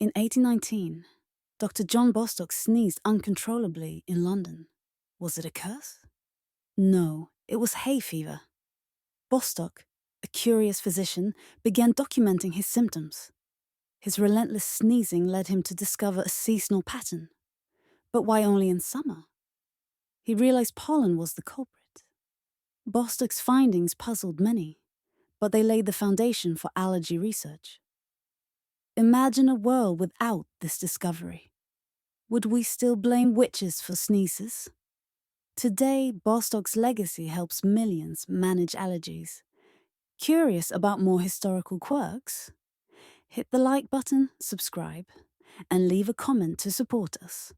In 1819, Dr. John Bostock sneezed uncontrollably in London. Was it a curse? No, it was hay fever. Bostock, a curious physician, began documenting his symptoms. His relentless sneezing led him to discover a seasonal pattern. But why only in summer? He realized pollen was the culprit. Bostock's findings puzzled many, but they laid the foundation for allergy research. Imagine a world without this discovery. Would we still blame witches for sneezes? Today, Bostock's legacy helps millions manage allergies. Curious about more historical quirks? Hit the like button, subscribe, and leave a comment to support us.